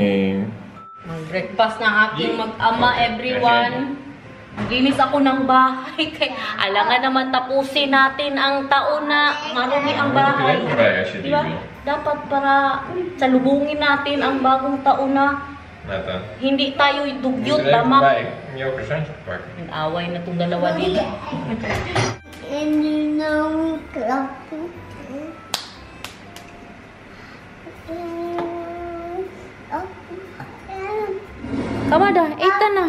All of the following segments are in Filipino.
morning. Breakfast ng aking mag-ama, everyone. Maglinis ako ng bahay. Alangan naman tapusin natin ang taon na marumi ang bahay. Diba? Dapat para salubungin natin ang bagong taon na hindi tayo dugyot, tama? Nag-away na itong dalawa dito. Kamada, ito na.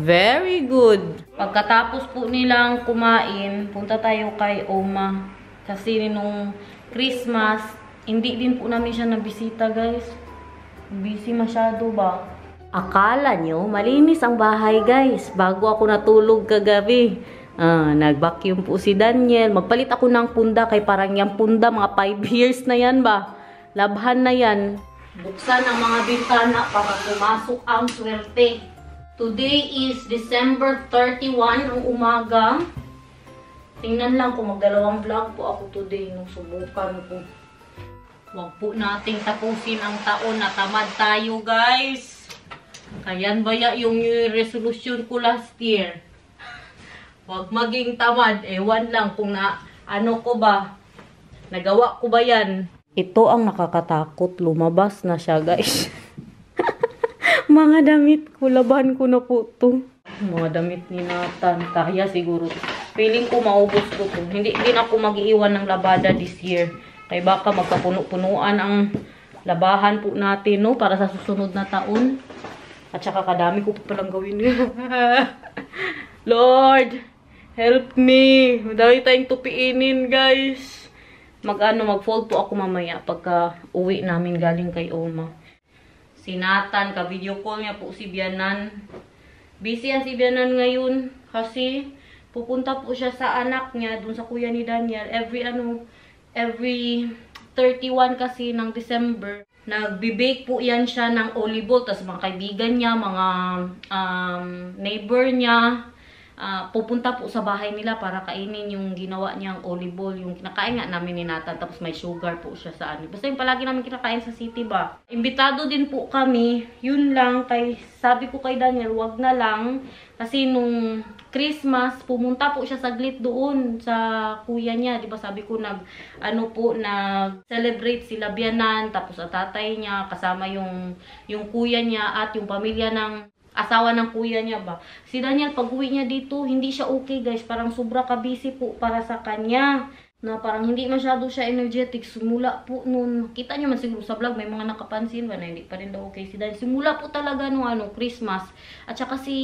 Very good. Pagkatapos po nilang kumain, punta tayo kay Oma. Kasi nung Christmas, hindi din po namin siya nabisita, guys. Busy masyado ba? Akala nyo, malinis ang bahay, guys. Bago ako natulog kagabi. Nag-vacuum po si Daniel. Magpalit ako ng punda kay parang yung punda, mga 5 years na yan ba? Labhan na yan. Buksan ang mga bintana para pumasok ang swerte. Today is December 31 ng umaga. Tingnan lang kung magdalawang vlog po ako today. Nung subukan ko. Huwag po nating tapusin ang taon na tamad tayo, guys. Kayan ba yung New Year resolution ko last year? Huwag maging tamad. Ewan lang kung ano ko ba. Nagawa ko ba yan? Ito ang nakakatakot. Lumabas na siya, guys. Mga damit ko. Laban ko na po ito. Mga damit ni Nathan. Kaya siguro. Feeling ko maubos ko ito. Hindi din ako mag-iiwan ng labada this year. Kaya baka magkapuno-punuan ang labahan po natin, no? Para sa susunod na taon. At saka kadami ko pa palang gawin. Lord, help me. Madami tayong tupiinin, guys. Mag-fold po ako mamaya pagka uwi namin galing kay Oma. Si Nathan, ka-video call niya po si Bianan. Busy yan si Bianan ngayon kasi pupunta po siya sa anak niya dun sa kuya ni Daniel. Every 31 kasi ng December. Nagbe-bake po yan siya ng olive oil. Tapos mga kaibigan niya, mga neighbor niya, pupunta po sa bahay nila para kainin yung ginawa niyang olive oil. Yung kinakain nga namin ni Nathan. Tapos may sugar po siya sa ano. Basta yung palagi namin kinakain sa city ba. Imbitado din po kami. Yun lang. Sabi ko kay Daniel, wag na lang. Kasi nung Christmas, pumunta po siya saglit doon sa kuya niya. Diba sabi ko nag-celebrate sila Bianan. Tapos ang tatay niya, kasama yung kuya niya at yung pamilya ng asawa ng kuya niya ba. Si Daniel, pag-uwi niya dito, hindi siya okay, guys. Parang sobra ka-busy po para sa kanya. Na parang hindi masyado siya energetic. Simula po noon, kita niyo man siguro sa vlog, may mga nakapansin ba na hindi pa rin daw okay si Daniel. Simula po talaga nung Christmas. At saka si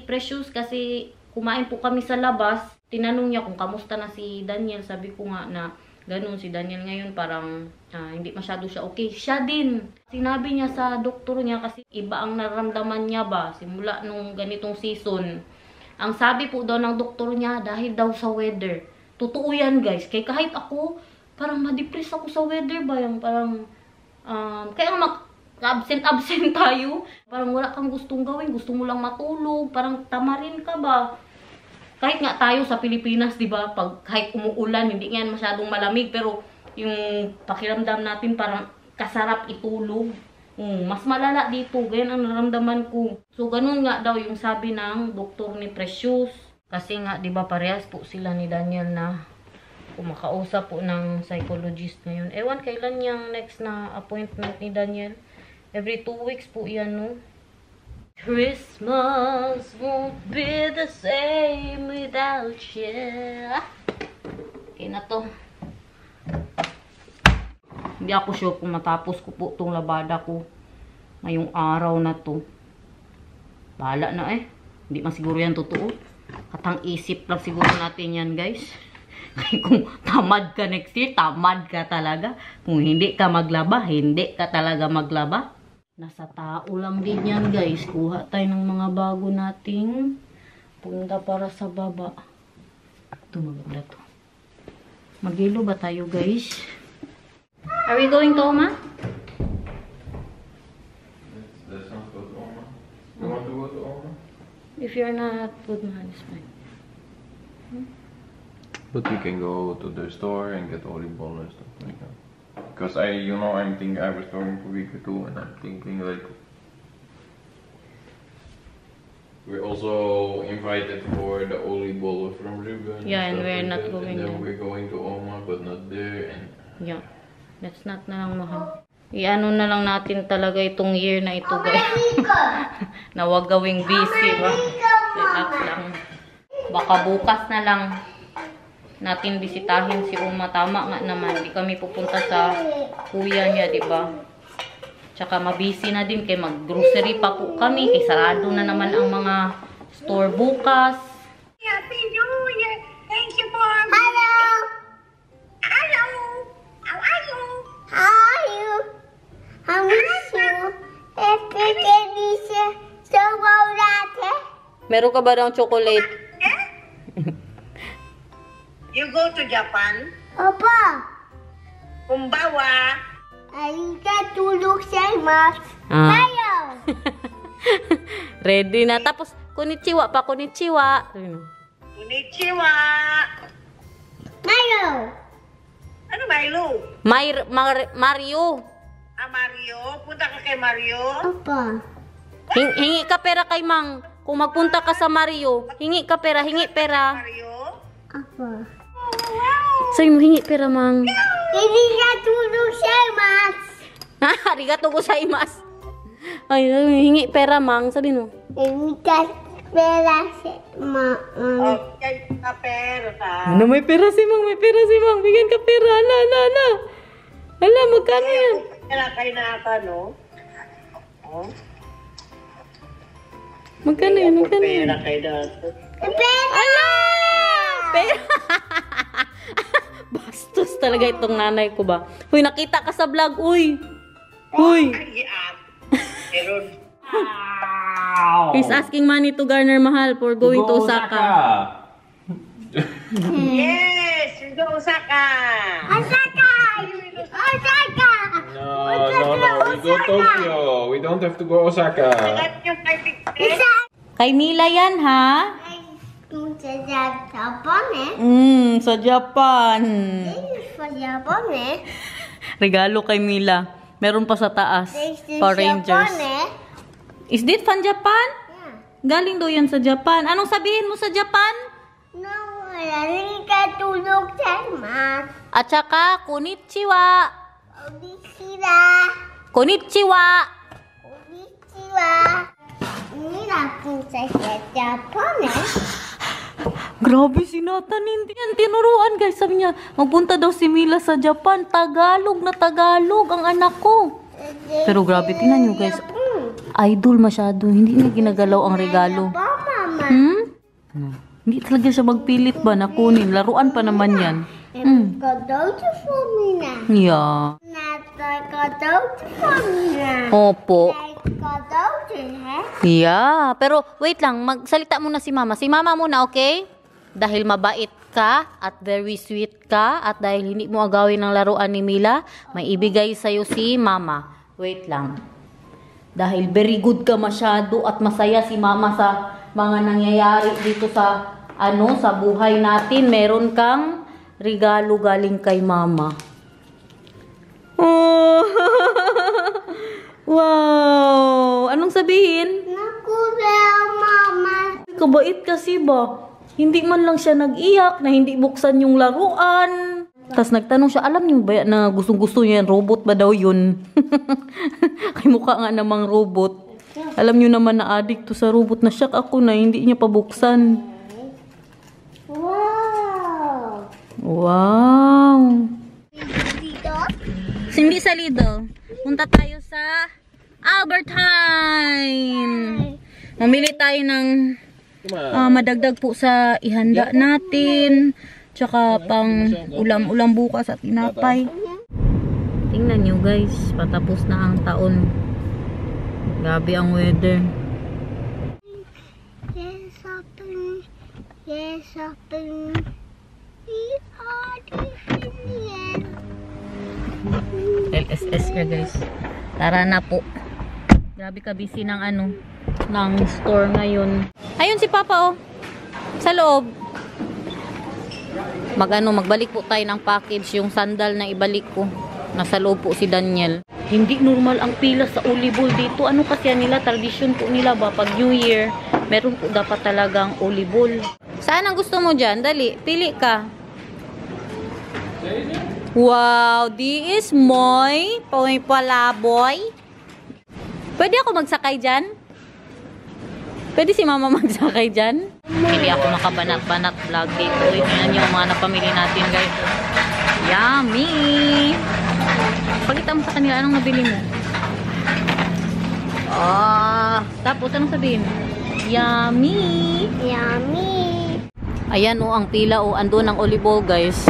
Precious, kasi kumain po kami sa labas. Tinanong niya kung kamusta na si Daniel. Sabi ko nga na ganun si Daniel ngayon parang hindi masyado siya okay. Siya din. Sinabi niya sa doktor niya kasi iba ang nararamdaman niya ba simula nung ganitong season. Ang sabi po daw ng doktor niya dahil daw sa weather. Totoo yan, guys. Kaya kahit ako parang ma-depress ako sa weather ba yung parang kaya absent tayo. Parang wala kang gustong gawin. Gusto mo lang matulog. Parang tamarin ka ba? Kahit nga tayo sa Pilipinas, di ba? Pag kahit umuulan, hindi nga masyadong malamig. Pero yung pakiramdam natin parang kasarap itulog. Mas malala dito. Ganyan ang naramdaman ko. So, ganun nga daw yung sabi ng doktor ni Precious. Kasi nga, di ba, parehas po sila ni Daniel na kumakausap po ng psychologist ngayon. Ewan, kailan yung next na appointment ni Daniel? Every 2 weeks po yan, no? Christmas won't be the same without you. Okay na to. Hindi ako sure kung matapos ko po itong labada ko ngayong araw na to. Bahala na eh. Hindi man siguro yan totoo. Katang isip lang siguro natin yan, guys. Kung tamad ka next year, tamad ka talaga. Kung hindi ka maglaba, hindi ka talaga maglaba. Nasa tao lang din yan, guys. Kuha tayo ng mga bago nating punta para sa baba. Ito maganda to. Magilo ba tayo, guys? Are we going to Oma? Let's not go to Oma. You want to go to Oma? If you're not good man, it's fine. But we can go to the store and get olive oil and stuff like that. Because I'm thinking I was talking to Vika too, and I'm thinking like we're also invited for the olive oil from Ruben. Yeah, and stuff we're like not that. going And then there. we're going to Oma, but not there. And Yeah. That's not na lang mahal. I-ano na lang natin talaga itong year na ito, guys. Na wag gawing busy, ba? Relax lang. Baka bukas na lang natin bisitahin si Uma. Tama nga naman. Di kami pupunta sa kuya niya, di ba? Tsaka mabisi na din kay mag-grocery pa po kami. Kay sarado na naman ang mga store bukas. Happy New Year! Thank you for Hello! Hello! How are you? How are you? I miss you. Happy Delicious Chocolate. Meron ka ba ng chocolate? Yeah? You go to Japan? Papa, Kumbawa. arigatou gozaimasu. Ah. Hello. Ready na. Tapos, konnichiwa pa, konnichiwa. Konnichiwa. Hello. Ano Milo? Mario. Ah, Mario? Punta ka kay Mario? Papa. Hingi ka pera kay Mang. Kung magpunta ka sa Mario, hingi ka pera, hingi pera. Mario? Papa. Sa'yo mo hingi pera, Mang. Arigatou gozaimasu. Arigato gozaimasu. Ay, hingi pera, Mang. Sabi mo. Okay, ka pero ta. Ano, may pera si Mang, may pera si Mang. Bigyan ka pera. Ala. Ala, magkano yan? Kaya kayo na ata, no? Oh? Magkano yan? Magkano yan? Pera kayo na. Ala! Pera! Bastos talaga itong nanay ko ba? Huy, nakita ka sa vlog, uy! Huy! Ay, meron. He's asking money to Garner Mahal for going to Osaka. Yes! We go Osaka! Osaka. Osaka. no, we go Tokyo. We don't have to go Osaka. At yung kay Pixie. Kay Mila yan, ha? Japan, eh? Sa Japan. This is for Japan, eh? Regalo kay Mila. Meron pa sa taas. This is Power Rangers. Japan, eh? Is this from Japan? Yeah. Galing daw yan sa Japan. Anong sabihin mo sa Japan? No, arigatou gozaimasu. At saka, konnichiwa. Konnichiwa. Konnichiwa. Konnichiwa. Mira, prinsesa Japan, eh? Grabe si Nathan, hindi yan tinuruan guys. Sabi niya, magpunta daw si Mila sa Japan. Tagalog na Tagalog ang anak ko. Pero grabe, tingnan nyo guys. Idol masyado. Hindi niya ginagalaw ang regalo. Mama. Hindi talaga siya magpilit ba na kunin. Laruan pa naman yan. Kadauti for me na. Yeah. Kadauti for me na. Opo. Kadauti, eh? Yeah. Pero wait lang, magsalita muna si Mama. Si Mama muna, okay? Dahil mabait ka at very sweet ka at dahil hindi mo agawin ang laruan ni Mila, may ibigay sa'yo si Mama. Wait lang. Dahil very good ka masyado at masaya si Mama sa mga nangyayari dito sa sa buhay natin, meron kang regalo galing kay Mama. Oh. Wow! Anong sabihin? Nakuha, Mama. Kabait kasi ba? Hindi man lang siya nag-iyak na hindi buksan yung laruan. Tapos nagtanong siya, alam niyo ba na gustong-gusto niya yan? Robot ba daw yun? Kay mukha nga namang robot. Alam niyo naman na addict to sa robot. Na-shock ako na hindi niya pabuksan. Wow. Wow! Dito? Hindi sa Lidl. Punta tayo sa Albertine. Mamili tayo ng madagdag po sa ihanda natin. Tsaka pang ulam-ulam bukas at tinapay. Tingnan nyo guys, patapos na ang taon. Grabe ang weather. Yes, open. Yes, open. We are different. LSS ka guys. Tara na po. Grabe ka busy ng ng store ngayon. Ayun si Papa oh. Sa loob. magbalik po tayo ng package. Yung sandal na ibalik ko. Nasa loob po si Daniel. Hindi normal ang pila sa volleyball dito. Ano kasi nila, tradisyon po nila ba? Pag New Year, meron po dapat talagang volleyball. Saan ang gusto mo dyan? Dali, pili ka. Wow, di is moy. Palaboy. Pwede ako magsakay dyan? Pwede si mama magsakay dyan? Hindi ako nakabanat-banat vlog dito. Ito yung mga napamili natin, guys. Yummy! Pagkita mo sa kanila, anong nabili mo? Tapos anong sabihin? Yummy! Yummy. Ayan ang pila andun ang volleyball, guys.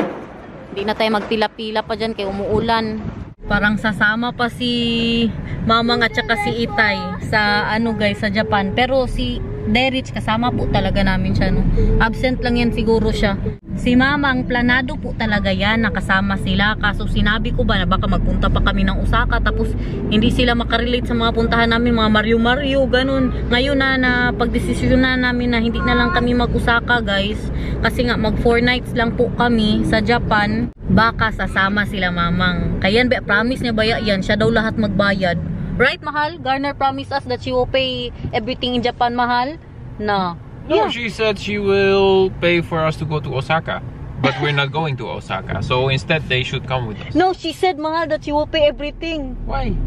Hindi na tayo magpila-pila pa dyan kay umuulan. Parang sasama pa si Mamang at saka si Itay sa guys, sa Japan. Pero si Derich kasama po talaga namin siya, no? Absent lang yan siguro siya. Si Mamang planado po talaga yan, nakasama sila. Kaso sinabi ko ba na baka magpunta pa kami ng Osaka, tapos hindi sila makarelate sa mga puntahan namin, mga Mario, ganun. Ngayon na pagdesisyon na namin na hindi na lang kami mag-Osaka, guys. Kasi nga mag 4 nights lang po kami sa Japan. Baka sasama sila Mamang. Kaya promise niya ba yan, siya daw lahat magbayad. Right, Mahal? Garner promised us that she will pay everything in Japan, Mahal? No. No, she said she will pay for us to go to Osaka. But we're not going to Osaka. So instead, they should come with us. No, she said, Mahal, that she will pay everything. Why?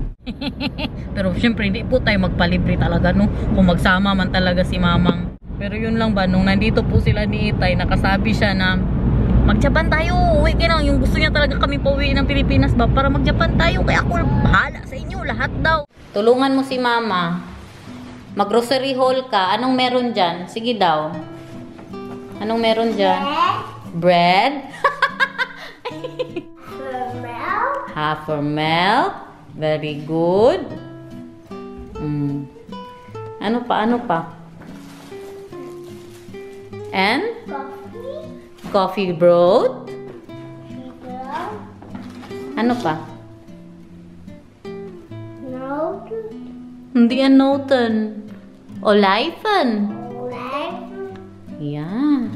Pero syempre, hindi po tayo magpalibre talaga, no? Kung magsama man talaga si Mamang. Pero yun lang ba, nung nandito po sila ni Itay, nakasabi siya na mag-Japan tayo, uwi ka na. Yung gusto niya talaga kami pauwi ng Pilipinas ba, para mag-Japan tayo. Kaya ako bahala sa inyo, lahat daw. Tulungan mo si Mama. Mag-grocery haul ka. Anong meron dyan? Sige daw. Anong meron dyan? Bread? Half for milk. Very good. Ano pa? And? Coffee broth. Ano pa? Hindi yan Noten. Oliven. Yeah.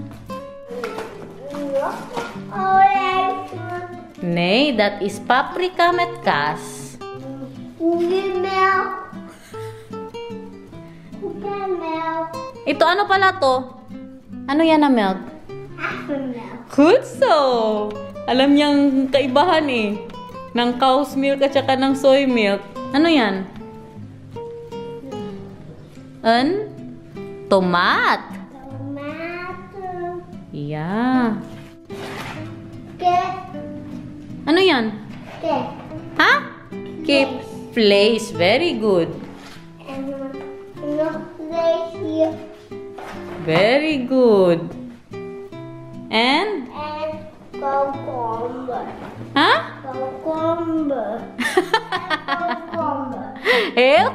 Nee, that is paprika met kaas. Ito ano pala to? Ano yan na milk? Good so. Alam niyang kaibahan eh. Ng cow's milk at saka ng soy milk. Ano yan? Tomat. Yeah. Ano yan? Ha? Keep place. Very good. Very good. And? Cucumber. Ha? Cucumber.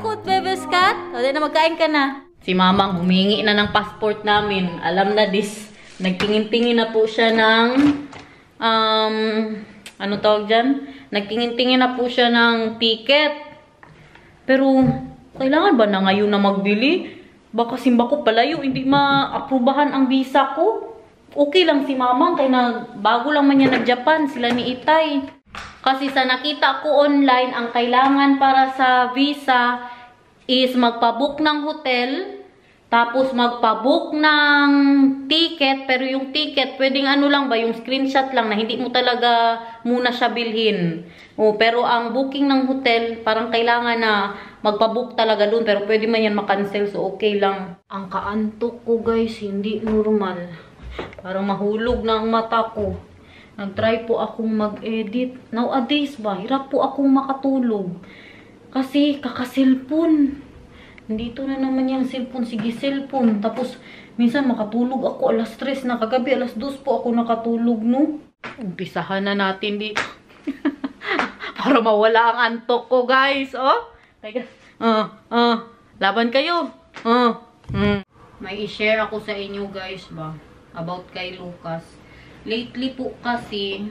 Kut bebes kat. O, na magkain ka na. Si Mamang humingi na ng passport namin. Alam na this. Nagtingin-tingin na po siya ng ano tawag dyan? Nagtingin-tingin na po siya ng ticket. Pero kailangan ba na ngayon na magbili? Baka simba ko palayo, hindi ma-aprubahan ang visa ko. Okay lang si Mamang, kaya na bago lang man niya nag-Japan, sila ni Itay. Kasi sa nakita ko online, ang kailangan para sa visa is magpabook ng hotel, tapos magpabook ng ticket, pero yung ticket, pwedeng ano lang ba, yung screenshot lang na hindi mo talaga muna siya bilhin. Pero ang booking ng hotel, parang kailangan na magpabook talaga dun, pero pwede man yan makancel, so okay lang. Ang kaantok ko guys, hindi normal. Parang mahulog na ang mata ko. Nag-try po akong mag-edit. Nowadays ba, hirap po akong makatulog. Kasi kakaselfon. Nandito na naman yung cellphone. Sige, cellphone. Tapos, minsan makatulog ako. Alas 3 na. Kagabi, alas 2 po ako nakatulog, no? Umpisahan na natin dito. Para mawala ang antok ko, guys. Oh? Laban kayo. May i-share ako sa inyo, guys, ba? About kay Lucas. Lately po kasi,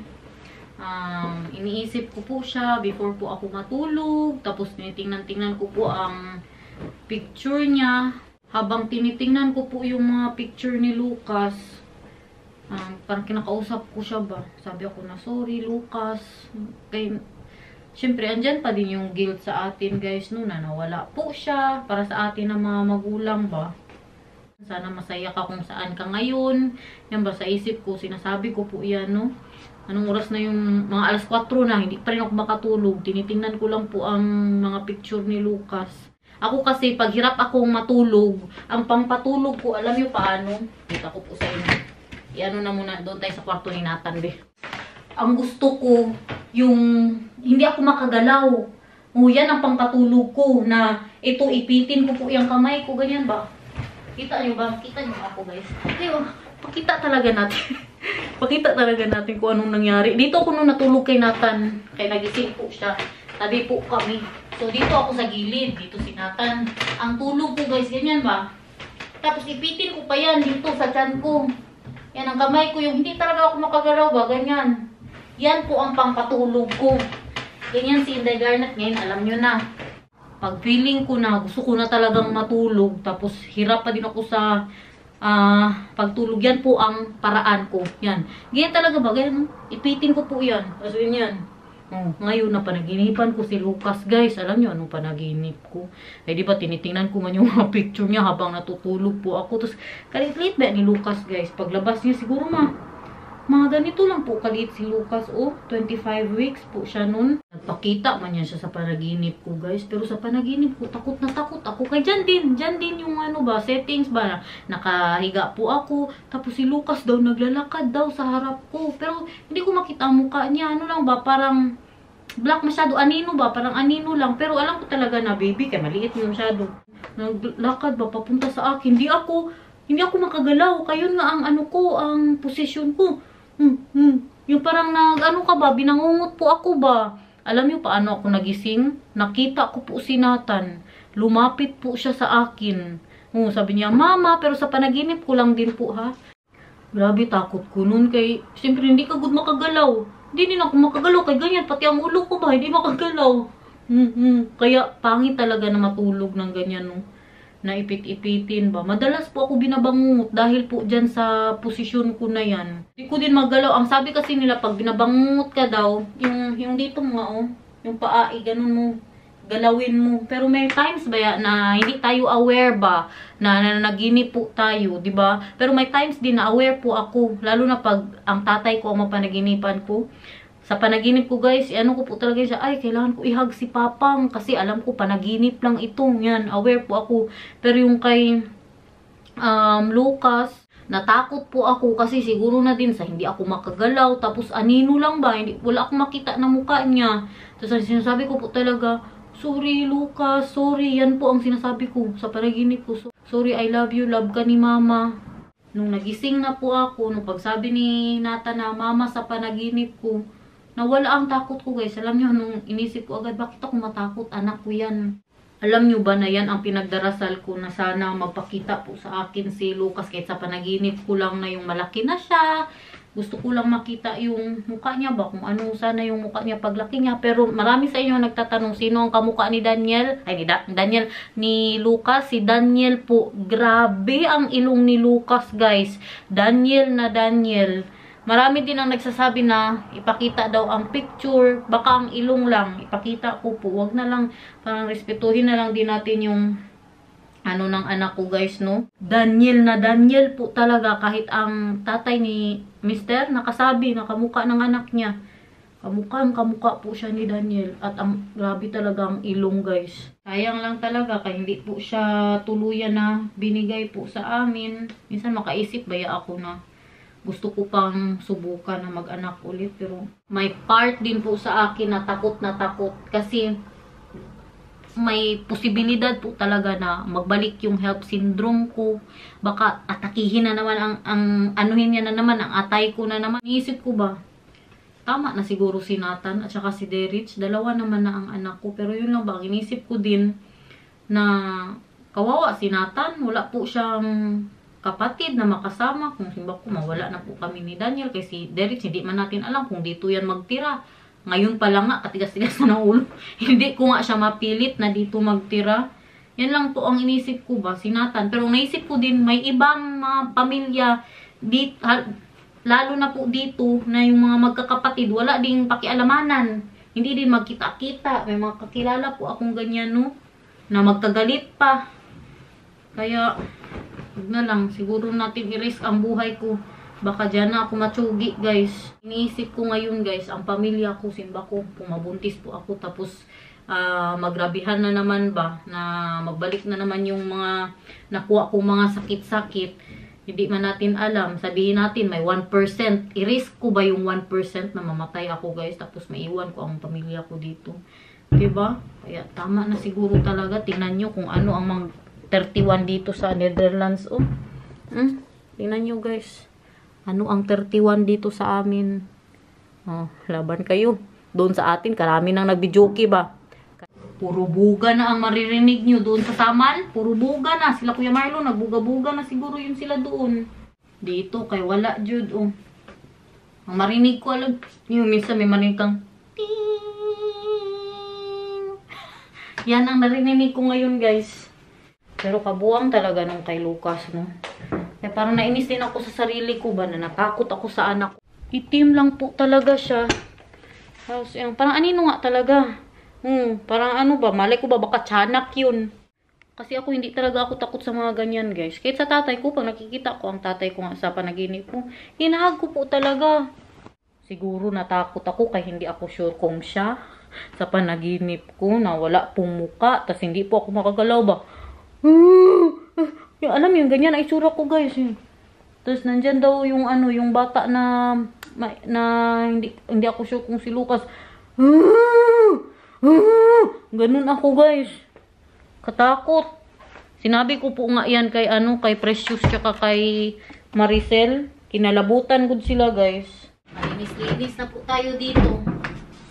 iniisip ko po siya before po ako matulog. Tapos, tinitingnan-tingnan ko po ang picture niya. Habang tinitingnan ko po yung mga picture ni Lucas, Parang kinakausap ko siya ba. Sabi ako na, sorry Lucas. Siyempre, andyan pa din yung guilt sa atin guys, no, na nawala po siya para sa atin na mga magulang ba. Sana masaya ka kung saan ka ngayon. Yan ba, sa isip ko, sinasabi ko po yan, no. Anong oras na yung mga alas 4 na, hindi pa rin ako makatulog. Tinitingnan ko lang po ang mga picture ni Lucas. Ako kasi, pag hirap akong matulog, ang pangpatulog ko, alam nyo paano? Dito ko po sa inyo. Iano na muna, doon tayo sa kwarto ni Nathan, be. Ang gusto ko, yung hindi ako makagalaw. Yan ang pangpatulog ko, na ito, ipitin ko po yung kamay ko, ganyan ba? Kita nyo ba? Kita nyo ako, guys. Ayun, pakita talaga natin. Pakita talaga natin kung anong nangyari. Dito ako nung natulog kay Nathan. Kaya nagising po siya. Tabi po kami. So, dito ako sa gilid. Dito si Nathan. Ang tulog ko, guys, ganyan ba? Tapos, ipitin ko pa yan dito sa tiyan ko. Yan, ang kamay ko. Yung hindi talaga ako makagalaw ba? Ganyan. Yan po ang pangpatulog ko. Ganyan si Inday Garnet. Ngayon, alam nyo na. Pag feeling ko na, gusto ko na talagang matulog. Tapos, hirap pa din ako sa pagtulog. Yan po ang paraan ko. Yan. Ganyan talaga ba? Ganyan. Ipitin ko po yan. Tapos, yan. Ngayon na panaginipan ko si Lucas, guys. Alam nyo anong panaginip ko? Eh, di ba tinitingnan ko man yung mga picture niya habang natutulog po ako. Tapos, kalit-lit ba ni Lucas, guys? Paglabas niya, siguro mga ganito lang po kalit si Lucas. 25 weeks po siya nun. Nagpakita man yan siya sa panaginip ko, guys. Pero sa panaginip ko, takot na takot ako. Kaya dyan din yung settings ba? Nakahiga po ako. Tapos si Lucas daw, naglalakad daw sa harap ko. Pero hindi ko makita ang mukha niya. Ano lang ba? Parang black masyado. Anino ba? Parang anino lang. Pero alam ko talaga na baby, kaya maliit mo masyado. Naglakad ba? Papunta sa akin. Hindi ako makagalaw. Kayo nga ang ang posisyon ko. Yung parang ka ba, binangungot po ako ba? Alam niyo paano ako nagising? Nakita ko po si Nathan. Lumapit po siya sa akin. Sabi niya, Mama, pero sa panaginip ko lang din po, ha? Grabe, takot ko nun kay, siyempre hindi ka good makagalaw. Hindi din ako makagalaw kay ganyan, pati ang ulo ko ba, hindi makagalaw. Kaya pangit talaga na matulog ng ganyan, no? Na ipit-ipitin ba. Madalas po ako binabangungot dahil po dyan sa posisyon ko na yan. Hindi ko din magalaw. Ang sabi kasi nila, pag binabangungot ka daw, yung dito mo yung paa, ganun mo, galawin mo. Pero may times ba yan na hindi tayo aware ba na naginip po tayo, di ba? Pero may times din na aware po ako, lalo na pag ang tatay ko ang mapanaginipan ko. Sa panaginip ko, guys, ano ko po talaga siya, ay, kailangan ko ihag si Papang kasi alam ko panaginip lang ito. Yan, aware po ako. Pero yung kay Lucas, natakot po ako kasi siguro na din sa hindi ako makagalaw. Tapos anino lang ba, wala akong makita na mukha niya. Tapos sinasabi ko po talaga, sorry Lucas, sorry. Yan po ang sinasabi ko sa panaginip ko. Sorry, I love you, love ka ni Mama. Nung nagising na po ako, nung pagsabi ni Nathan na Mama sa panaginip ko, nawala ang takot ko, guys. Alam nyo, nung inisip ko agad, bakit ako matakot? Anak ko yan. Alam nyo ba na yan ang pinagdarasal ko na sana magpakita po sa akin si Lucas kahit sa panaginip ko lang na yung malaki na siya. Gusto ko lang makita yung mukha niya ba? Kung ano sana yung mukha niya paglaki niya. Pero marami sa inyo nagtatanong sino ang kamukha ni Daniel. Ay, ni Lucas. Si Daniel po. Grabe ang ilong ni Lucas, guys. Daniel na Daniel. Marami din ang nagsasabi na ipakita daw ang picture, baka ang ilong lang, ipakita ko po. Wag na lang, parang respetuhin na lang din natin yung ng anak ko, guys, no? Daniel na Daniel po talaga, kahit ang tatay ni Mr. nakasabi, nakamukha ng anak niya. Kamukha po siya ni Daniel. At ang grabe talaga ang ilong, guys. Sayang lang talaga, kaya hindi po siya tuluyan na binigay po sa amin. Minsan makaisip baya ako na gusto ko pang subukan na mag-anak ulit. Pero may part din po sa akin na takot kasi may posibilidad po talaga na magbalik yung HELP syndrome ko. Baka atakihin na naman ang anuhin niya na naman, ang atay ko na naman. Iisip ko ba, tama na siguro si Nathan at saka si Derich. Dalawa naman na ang anak ko. Pero yun lang ba, inisip ko din na kawawa si Nathan. Wala po siyang kapatid na makasama. Kung simba ko, mawala na po kami ni Daniel. Kasi si Derich, hindi man natin alam kung dito yan magtira. Ngayon pa lang nga, katigas-tigas na ng ulo. Hindi ko nga siya mapilit na dito magtira. Yan lang po ang inisip ko ba, si Nathan. Pero naisip ko din, may ibang mga pamilya, lalo na po dito na yung mga magkakapatid, wala ding pakialamanan. Hindi din magkita-kita. May mga kakilala po akong ganyan, no? Na magkagalit pa. Kaya, wag na lang. Siguro natin i-risk ang buhay ko. Baka dyan na ako matsugi, guys. Iniisip ko ngayon, guys, ang pamilya ko, simba ko, kung mabuntis po ako, tapos magrabihan na naman ba, na magbalik na naman yung mga nakuha kong mga sakit-sakit. Hindi man natin alam. Sabihin natin, may 1%. I-risk ko ba yung 1% na mamatay ako, guys? Tapos maiwan ko ang pamilya ko dito. Diba? Kaya tama na siguro talaga. Tingnan nyo kung ano ang mga 31 dito sa Netherlands. Oh. Tingnan nyo, guys. Ano ang 31 dito sa amin. Oh, laban kayo. Doon sa atin, karami nang nagbijoki ba? Puro buga na ang maririnig nyo doon sa Samal. Puro buga na. Sila Kuya Marlon, nagbuga-buga na siguro yun sila doon. Dito, kay wala, Jude. Oh. Ang marinig ko, alam, yung minsan may marinig kang ting. Yan ang narinig ko ngayon, guys. Pero kabuang talaga nung kay Lucas, no? Kaya parang nainis din ako sa sarili ko ba, na natakot ako sa anak ko. Itim lang po talaga siya. Tapos, parang anino nga talaga. Parang ano ba, malay ko ba baka tiyanak yun. Kasi ako hindi talaga ako takot sa mga ganyan, guys. Kahit sa tatay ko, pag nakikita ko ang tatay ko nga sa panaginip ko, hinahag ko po talaga. Siguro natakot ako kaya hindi ako sure kung siya sa panaginip ko na wala pong muka, tas hindi po ako makagalaw ba. Yung, alam yung ganyan ang itsura ko, guys. Tapos nandyan daw yung ano, yung bata na hindi ako sure kung si Lucas. Ganun ako, guys. Katakot. Sinabi ko po nga yan kay kay Precious tsaka kay Maricel. Kinalabutan ko sila, guys. Malinis-linis na po tayo dito.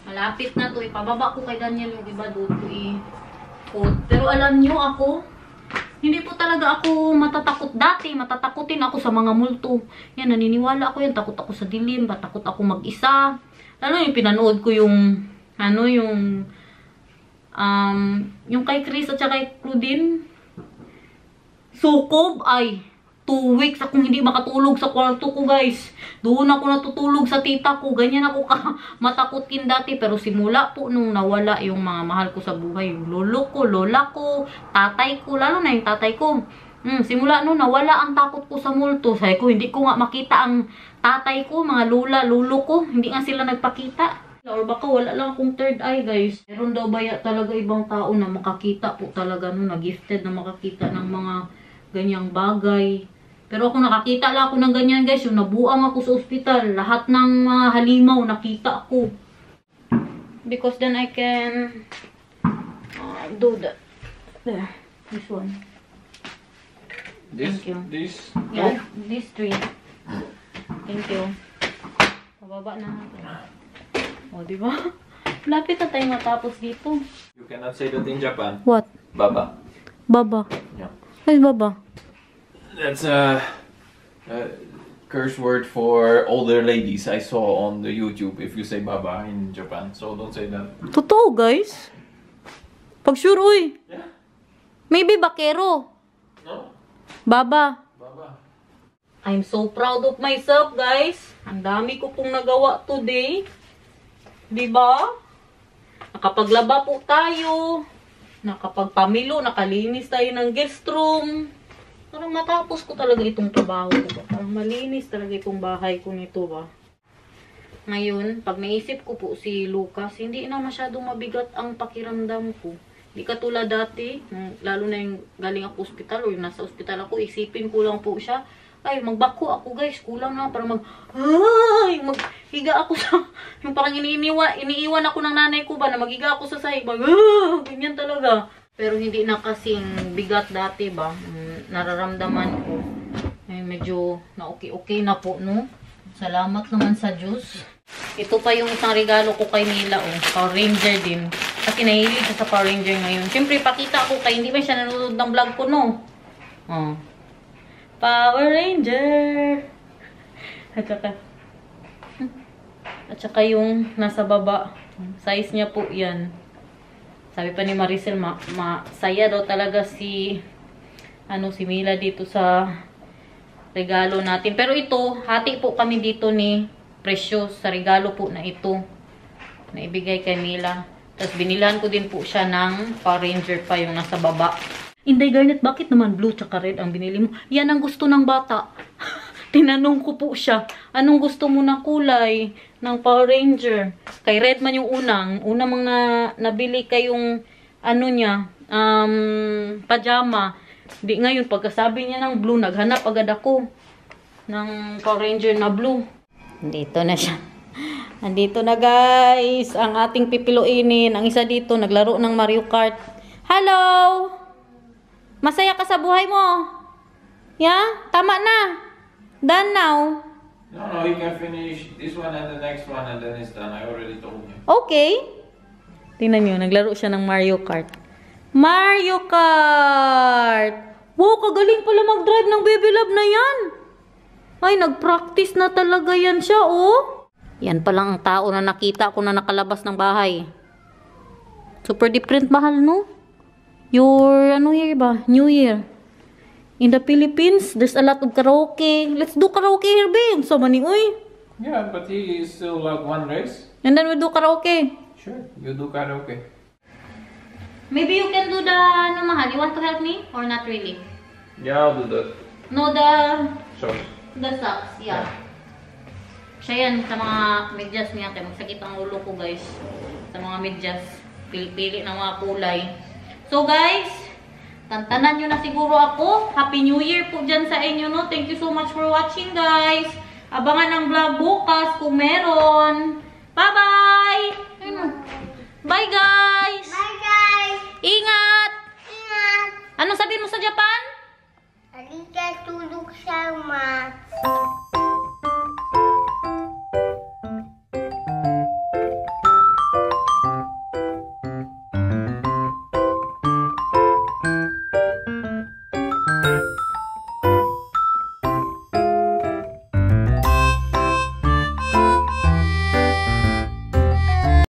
Malapit na to. Ipababa ko kay Daniel yung iba doon ko. Pero alam nyo ako, hindi po talaga ako matatakot dati. Matatakotin ako sa mga multo. Yan, naniniwala ako yan. Takot ako sa dilim. Takot ako mag-isa. Lalo yung pinanood ko yung yung kay Chris at saka kay Claudine. Sukob ay 2 weeks akong hindi makatulog sa kwarto ko, guys. Doon ako natutulog sa tita ko. Ganyan ako matakotin dati. Pero simula po nung nawala yung mga mahal ko sa buhay, yung lolo ko, lola ko, tatay ko, lalo na yung tatay ko. Simula nung nawala ang takot ko sa multo. Sabi ko, hindi ko nga makita ang tatay ko, mga lola, lolo ko. Hindi nga sila nagpakita. Or baka wala lang akong third eye, guys. Meron daw ba talaga ibang tao na makakita po talaga, no, na gifted na makakita ng mga ganyang bagay. Pero ako nakakita lang ako ng ganyan, guys. Yung nabuang ako sa ospital, lahat ng mga halimaw nakita ko. Because then I can do that. There, this one. Thank you. This? Yeah, these 3. Thank you. Pababa na natin. O, diba? Lapit na tayo matapos dito. You cannot say that in Japan. What? Baba. Baba. Yeah. What's baba? That's a curse word for older ladies I saw on the YouTube if you say baba in Japan. So don't say that. Totoo, guys? Pag sure, uy. Yeah. Maybe bakero. No? Baba. Baba. I'm so proud of myself, guys. Ang dami ko pong nagawa today. Diba? Nakapaglaba po tayo. Nakapagpamilo, nakalinis tayo ng guest room. Parang matapos ko talaga itong trabaho ko ba? Parang malinis talaga itong bahay ko nito ba? Ngayon, pag naisip ko po si Lucas, hindi na masyadong mabigat ang pakiramdam ko. Hindi katulad dati, lalo na yung galing ako ospital o yung nasa ospital ako, isipin ko lang po siya. Ay, magbako ako, guys. Kulang na para maghiga ako sa, yung parang iniiwan ako ng nanay ko ba na maghiga ako sa sahig. Ganyan talaga. Pero hindi na kasing bigat dati ba. Nararamdaman ko. Ay, medyo na okay na po, no? Salamat naman sa Diyos. Ito pa yung isang regalo ko kay Mila, oh. Power Ranger din. Kasi nahilig siya sa Power Ranger ngayon. Siyempre, pakita ko kay hindi ba siya nanonood ng vlog ko, no? Oh. Power Ranger! At saka yung nasa baba. Size niya po yan. Sabi pa ni Maricel, saya daw talaga si Mila dito sa regalo natin. Pero ito, hati po kami dito ni Precious sa regalo po na ito. Na ibigay kay Mila. Tapos binilhan ko din po siya ng Power Ranger pa yung nasa baba. Inday Garnet, bakit naman blue tsaka red ang binili mo? Yan ang gusto ng bata. Tinanong ko po siya, anong gusto mo na kulay ng Power Ranger? Kay red man yung unang mga nabili kayong ano niya, pajama. Di ngayon, pagkasabi niya ng blue, naghanap agad ako ng Power Ranger na blue. Dito na siya. Andito na guys, ang ating pipiluinin. Ang isa dito, naglaro ng Mario Kart. Hello! Masaya ka sa buhay mo? Yeah? Tama na. Done now. No, you can finish this one and the next one and then it's done. I already told you. Okay. Tingnan nyo, naglaro siya ng Mario Kart. Mario Kart! Wow, kagaling pala mag-drive ng Baby Love na yan. Ay, nag-practice na talaga yan siya, oh. Yan palang ang tao na nakita ko na nakalabas ng bahay. Super different, mahal, no? Your, ano year ba? New Year. In the Philippines, there's a lot of karaoke. Let's do karaoke here, babe. So, mani, uy. Yeah, but he is still like one race. And then we do karaoke. Sure, you do karaoke. Maybe you can do the, ano, mahal. You want to help me? Or not really? Yeah, I'll do that. No, the Sure. socks. Yeah. Siya yan sa mga medyas niya. Kaya magsakit ang ulo ko, guys. Sa mga medyas. Pili-pili ng mga kulay. So, guys, tantanan nyo na siguro ako. Happy New Year po dyan sa inyo, no? Thank you so much for watching, guys. Abangan ang vlog bukas kung meron. Bye-bye! Bye, guys! Bye, guys. Ingat! Ingat. Ano sabihin mo sa Japan? Halika tulog sama.